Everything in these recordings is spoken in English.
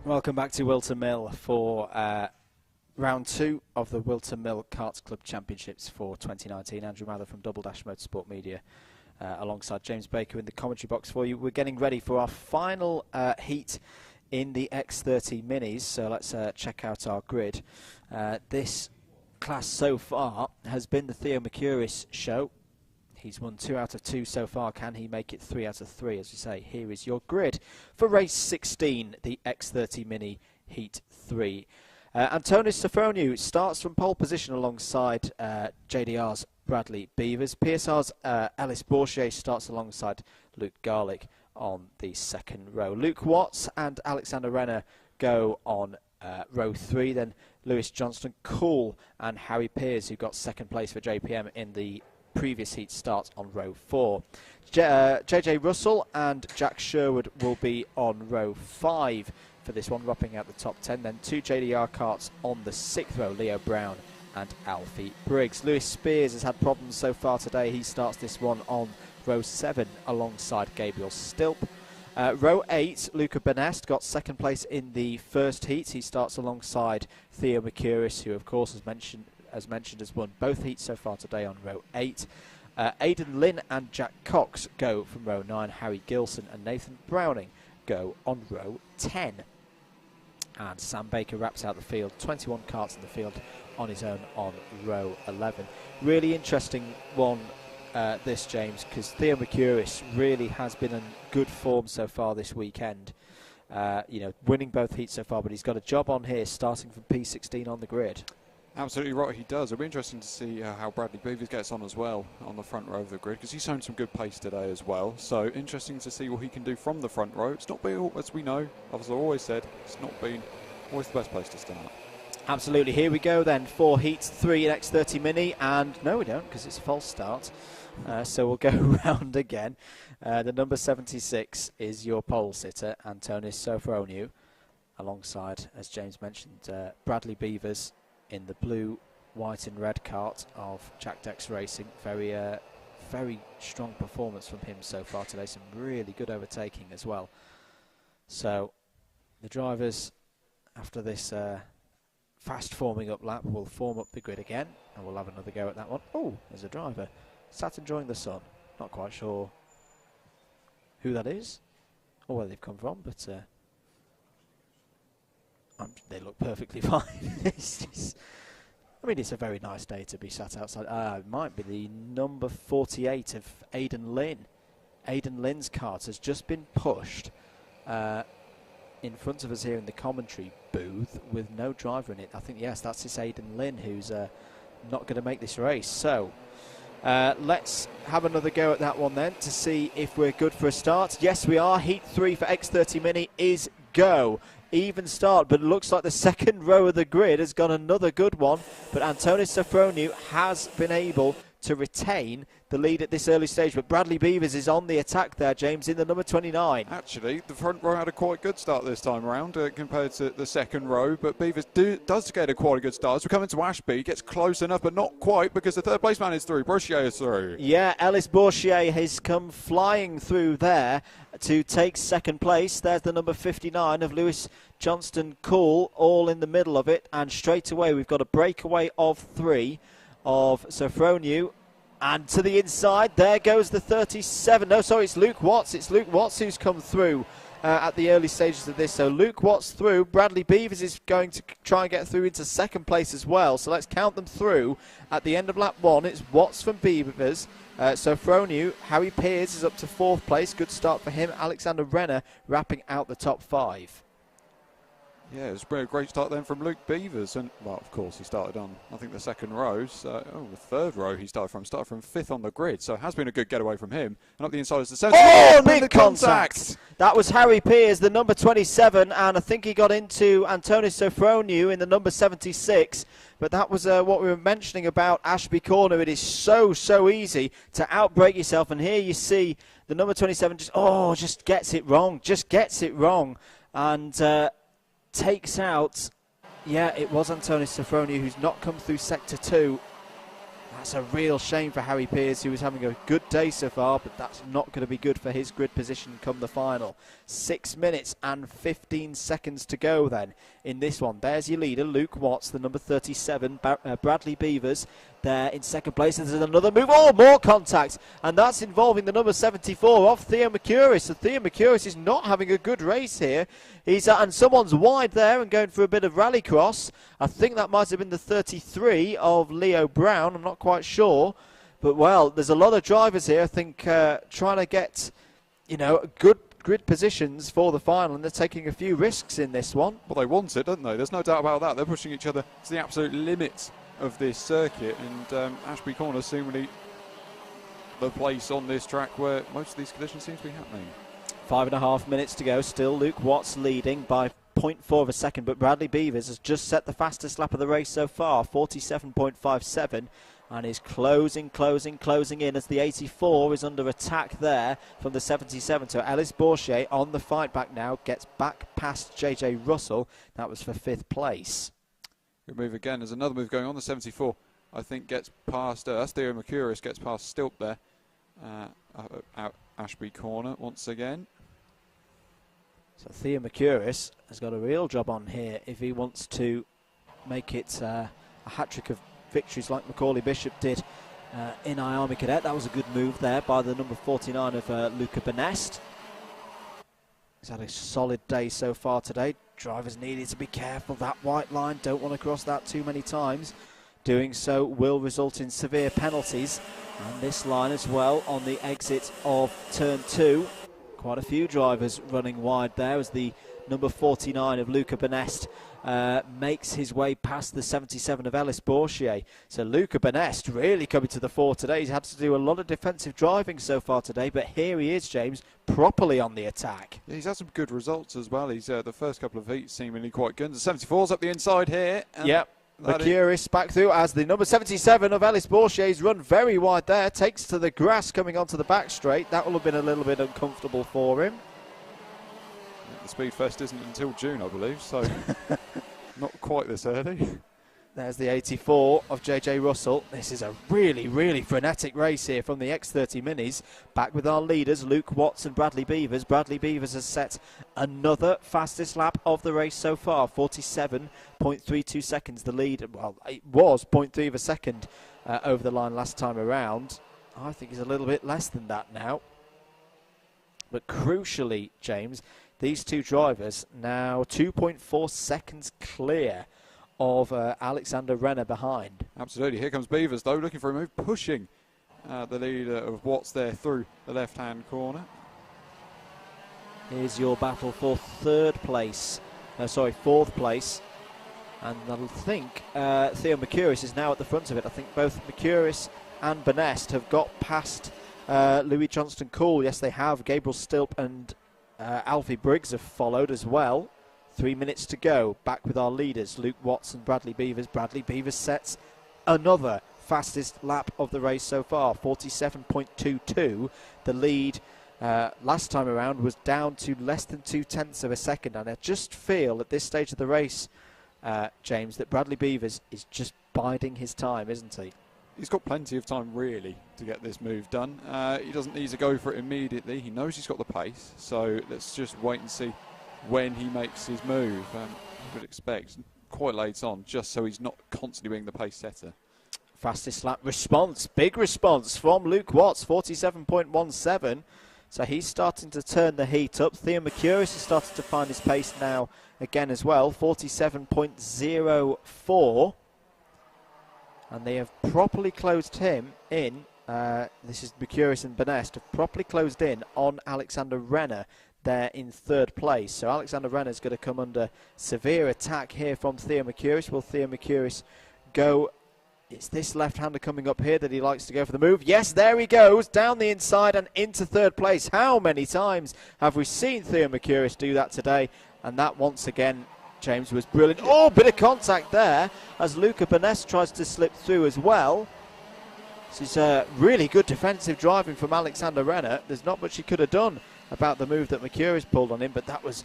Welcome back to Whilton Mill for round 2 of the Whilton Mill Kart Club Championships for 2019. Andrew Mather from Double Dash Motorsport Media alongside James Baker in the commentary box for you. We're getting ready for our final heat in the X30 Minis, so let's check out our grid. This class so far has been the Theo Mercuris show. He's won 2 out of 2 so far. Can he make it 3 out of 3? As we say, here is your grid for race 16, the X30 Mini Heat 3. Antonis Sofroniou starts from pole position alongside JDR's Bradley Beavers. PSR's Ellis Bourchier starts alongside Luke Garlick on the second row. Luke Watts and Alexander Renner go on row 3. Then Lewis Johnston Cool and Harry Pears, who got second place for JPM in the previous heat, starts on row 4. JJ Russell and Jack Sherwood will be on row 5 for this one, wrapping out the top 10. Then 2 JDR karts on the 6th row, Leo Brown and Alfie Briggs. Lewis Spears has had problems so far today. He starts this one on row 7 alongside Gabriel Stilp. Row 8, Luca Benest got second place in the first heat. He starts alongside Theo Mercuris, who of course has won both heats so far today on row 8. Aidan Lynn and Jack Cox go from row 9. Harry Gilson and Nathan Browning go on row 10. And Sam Baker wraps out the field. 21 karts in the field on his own on row 11. Really interesting one, this, James, because Theo Mercuris really has been in good form so far this weekend. You know, winning both heats so far, but he's got a job on here starting from P16 on the grid. Absolutely right, he does. It'll be interesting to see how Bradley Beavers gets on as well on the front row of the grid, because he's shown some good pace today as well. So interesting to see what he can do from the front row. It's not been, as we know, as I've always said, it's not been always the best place to start. Absolutely. Here we go then for Heat 3 in X30 Mini, and no we don't, because it's a false start. So we'll go round again. The number 76 is your pole sitter, Antonis Sofroniou, alongside, as James mentioned, Bradley Beavers in the blue, white and red kart of Jack Dex Racing. Very strong performance from him so far today. Some really good overtaking as well. So the drivers, after this fast forming up lap, will form up the grid again, and we'll have another go at that one. Oh, there's a driver sat enjoying the sun. Not quite sure who that is or where they've come from, but they look perfectly fine. I mean, it's a very nice day to be sat outside. It might be the number 48 of Aidan Lynn. Aidan Lynn's kart has just been pushed in front of us here in the commentary booth with no driver in it. I think, yes, that's this Aidan Lynn who's not going to make this race. So let's have another go at that one then to see if we're good for a start. Yes, we are. Heat 3 for X30 Mini is go. Even start, but it looks like the second row of the grid has got another good one. But Antonis Sofroniou has been able to retain the lead at this early stage. But Bradley Beavers is on the attack there, James, in the number 29. Actually, the front row had a quite good start this time around compared to the second row. But Beavers does get a quite a good start. As we come into Ashby, gets close enough, but not quite, because the third place man is through. Bourchier is through. Yeah, Ellis Bourchier has come flying through there to take second place. There's the number 59 of Lewis Johnston Cool, all in the middle of it. And straight away, we've got a breakaway of 3 of Sofroniou. And to the inside, there goes the 37. No, sorry, it's Luke Watts. It's Luke Watts who's come through at the early stages of this. So Luke Watts through. Bradley Beavers is going to try and get through into second place as well. So let's count them through. At the end of lap 1, it's Watts from Beavers. Sofroniou, Harry Pears is up to 4th place. Good start for him. Alexander Renner wrapping out the top 5. Yeah, it was a great start then from Luke Beavers. And, well, of course, he started on, I think, the second row. So, the third row he started from 5th on the grid. So it has been a good getaway from him. And up the inside is the 7th. Oh, big contact! That was Harry Pears, the number 27. And I think he got into Antonis Sofroniou in the number 76. But that was what we were mentioning about Ashby Corner. It is so easy to outbrake yourself. And here you see the number 27 just gets it wrong. Just gets it wrong. And takes out, yeah, it was Antonis Sofroniou who's not come through sector 2. That's a real shame for Harry Pearce, who was having a good day so far, but that's not going to be good for his grid position come the final. 6 minutes and 15 seconds to go then in this one. There's your leader, Luke Watts, the number 37, Bradley Beavers there in second place. There's another move, oh, more contact, and that's involving the number 74 of Theo Mercouris. So Theo Mercouris is not having a good race here. He's and someone's wide there and going for a bit of rallycross. I think that might have been the 33 of Leo Brown. I'm not quite sure, but well, there's a lot of drivers here. I think trying to get, you know, good grid positions for the final, and they're taking a few risks in this one. Well, they want it, don't they? There's no doubt about that. They're pushing each other to the absolute limits of this circuit, and Ashby Corner seemingly the place on this track where most of these collisions seem to be happening. 5.5 minutes to go. Still Luke Watts leading by 0.4 of a second, but Bradley Beavers has just set the fastest lap of the race so far, 47.57, and is closing in as the 84 is under attack there from the 77. So Ellis Bourchier on the fight back now, gets back past JJ Russell. That was for 5th place. Good move again. There's another move going on. The 74, I think, gets past Theo Mercouris, gets past Stilp there. Out Ashby Corner once again. So Theo Mercouris has got a real job on here if he wants to make it a hat-trick of victories like Macaulay Bishop did in Iame Cadet. That was a good move there by the number 49 of Luca Benest. He's had a solid day so far today. Drivers needed to be careful. That white line, don't want to cross that too many times. Doing so will result in severe penalties. And this line as well on the exit of turn 2. Quite a few drivers running wide there as the number 49 of Luca Benest makes his way past the 77 of Ellis Bourchier. So Luca Benest really coming to the fore today. He's had to do a lot of defensive driving so far today, but here he is, James, properly on the attack. Yeah, he's had some good results as well. He's the first couple of heats seemingly quite good. The 74's up the inside here. Yep. Mercouris back through as the number 77 of Ellis Bourchier's run very wide there. Takes to the grass coming onto the back straight. That will have been a little bit uncomfortable for him. The Speedfest isn't until June, I believe, so not quite this early. There's the 84 of JJ Russell. This is a really, really frenetic race here from the X30 Minis. Back with our leaders, Luke Watts and Bradley Beavers. Bradley Beavers has set another fastest lap of the race so far, 47.32 seconds. The lead, well, it was 0.3 of a second over the line last time around. I think he's a little bit less than that now. But crucially, James, these two drivers now 2.4 seconds clear of Alexander Renner behind. Absolutely. Here comes Beavers, though, looking for a move, pushing the leader of Watts there through the left-hand corner. Here's your battle for fourth place. And I think Theo Mercouris is now at the front of it. I think both Mercouris and Benest have got past Louis Johnston-Cool. Yes, they have. Gabriel Stilp and Alfie Briggs have followed as well. 3 minutes to go. Back with our leaders, Luke Watts and Bradley Beavers. Bradley Beavers sets another fastest lap of the race so far, 47.22. The lead last time around was down to less than 0.2 of a second. And I just feel at this stage of the race, James, that Bradley Beavers is just biding his time, isn't he? He's got plenty of time, really, to get this move done. He doesn't need to go for it immediately. He knows he's got the pace. So let's just wait and see when he makes his move. I would expect quite late on, just so he's not constantly being the pace setter. Fastest lap response, big response from Luke Watts, 47.17. So he's starting to turn the heat up. Theo Mercouris has started to find his pace now again as well, 47.04. And they have properly closed him in. This is Mercouris and Benest have properly closed in on Alexander Renner there in third place. So Alexander Renner is going to come under severe attack here from Theo Mercouris. Will Theo Mercouris go? It's this left-hander coming up here that he likes to go for the move. Yes, there he goes, down the inside and into third place. How many times have we seen Theo Mercouris do that today? And that once again, James, was brilliant. Oh, bit of contact there as Luca Benest tries to slip through as well. This is really good defensive driving from Alexander Renner. There's not much he could have done about the move that Mercouris pulled on him, but that was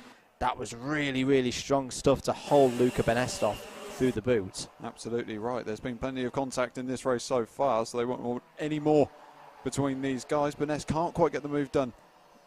really, really strong stuff to hold Luca Benest off. through the boot. Absolutely right. There's been plenty of contact in this race so far, so they won't want any more between these guys. Burness can't quite get the move done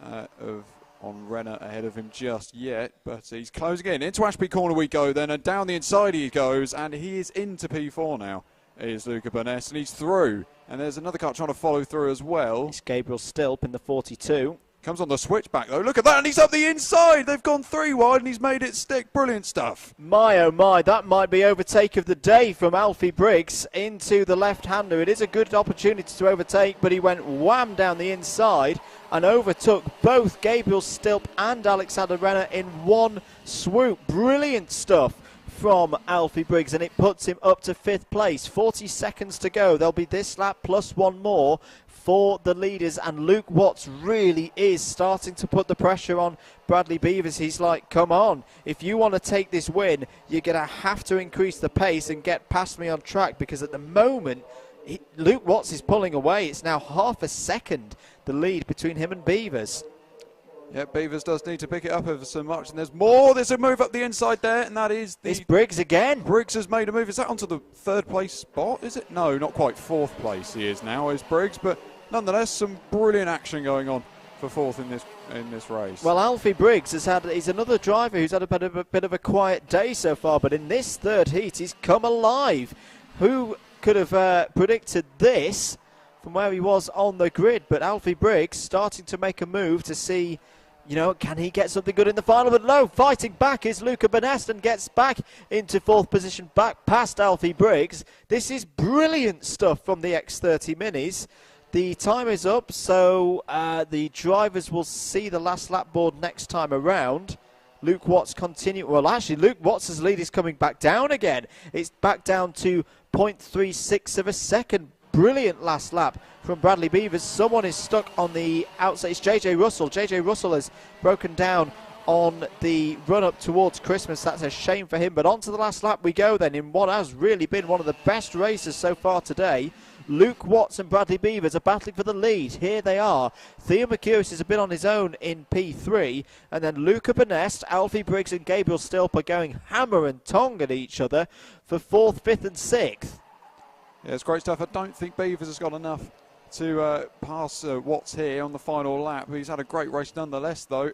on Renner ahead of him just yet, but he's closing in. Into Ashby corner we go then, and down the inside he goes, and he is into P4 now. Is Luca Burness, and he's through. And there's another car trying to follow through as well. It's Gabriel Stilp in the 42. Comes on the switchback though. Look at that, and he's up the inside. They've gone 3 wide, and he's made it stick. Brilliant stuff. My oh my, that might be overtake of the day from Alfie Briggs into the left-hander. It is a good opportunity to overtake, but he went wham down the inside and overtook both Gabriel Stilp and Alexander Renner in one swoop. Brilliant stuff from Alfie Briggs, and it puts him up to 5th place. 40 seconds to go. There'll be this lap plus one more for the leaders, and Luke Watts really is starting to put the pressure on Bradley Beavers. He's like, come on, if you want to take this win, you're going to have to increase the pace and get past me on track, because at the moment Luke Watts is pulling away. It's now half a second the lead between him and Beavers. Yeah, Beavers does need to pick it up ever so much, and there's more. There's a move up the inside there, and that is It's Briggs again. Briggs has made a move. Is that onto the 3rd place spot? Is it? No, not quite 4th place. He is now, is Briggs, but nonetheless, some brilliant action going on for 4th in this race. Well, Alfie Briggs he's another driver who's had a bit of a quiet day so far, but in this 3rd heat, he's come alive. Who could have predicted this from where he was on the grid? But Alfie Briggs starting to make a move to see, you know, can he get something good in the final? But no, fighting back is Luca Burness, and gets back into 4th position, back past Alfie Briggs. This is brilliant stuff from the X30 Minis. The time is up, so the drivers will see the last lap board next time around. Luke Watts continue. Well, actually, Luke Watts' lead is coming back down again. It's back down to 0.36 of a second. Brilliant last lap from Bradley Beavers. Someone is stuck on the outside. It's JJ Russell. JJ Russell has broken down on the run up towards Christmas. That's a shame for him. But on to the last lap we go then, in what has really been one of the best races so far today. Luke Watts and Bradley Beavers are battling for the lead. Here they are. Theo Mercurius is a bit on his own in P3, and then Luca Burness, Alfie Briggs and Gabriel Stilp are going hammer and tong at each other for 4th, 5th and 6th. Yeah, it's great stuff. I don't think Beavers has got enough to pass Watts here on the final lap. He's had a great race nonetheless, though.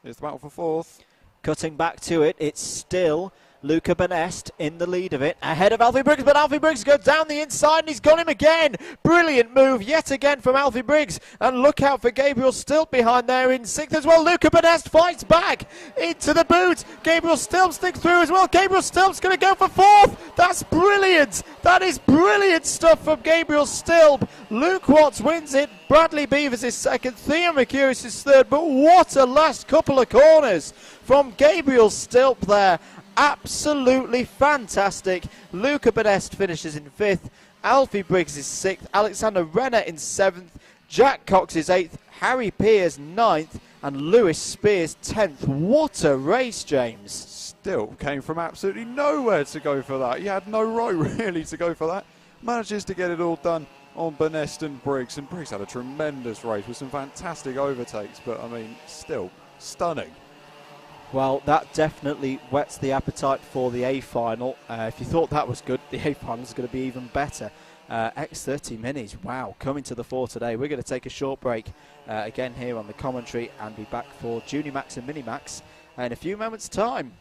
It's the battle for 4th. Cutting back to it, it's still Luca Burness in the lead of it, ahead of Alfie Briggs, but Alfie Briggs goes down the inside and he's got him again. Brilliant move yet again from Alfie Briggs, and look out for Gabriel Stilp behind there in 6th as well. Luca Burness fights back into the boot. Gabriel Stilp sticks through as well. Gabriel Stilp's going to go for 4th. That's brilliant. That is brilliant stuff from Gabriel Stilp. Luke Watts wins it. Bradley Beavers is 2nd. Theo Mercurius is 3rd. But what a last couple of corners from Gabriel Stilp there. Absolutely fantastic. Luca Burness finishes in 5th. Alfie Briggs is 6th. Alexander Renner in 7th. Jack Cox is 8th. Harry Pears 9th. And Lewis Spears 10th. What a race, James. Still came from absolutely nowhere to go for that. He had no right really to go for that. Manages to get it all done on Burness and Briggs. And Briggs had a tremendous race with some fantastic overtakes. But, I mean, still stunning. Well, that definitely whets the appetite for the A final. If you thought that was good, the A final is going to be even better. X30 Minis, wow, coming to the fore today. We're going to take a short break again here on the commentary and be back for Junior Max and Mini Max in a few moments' time.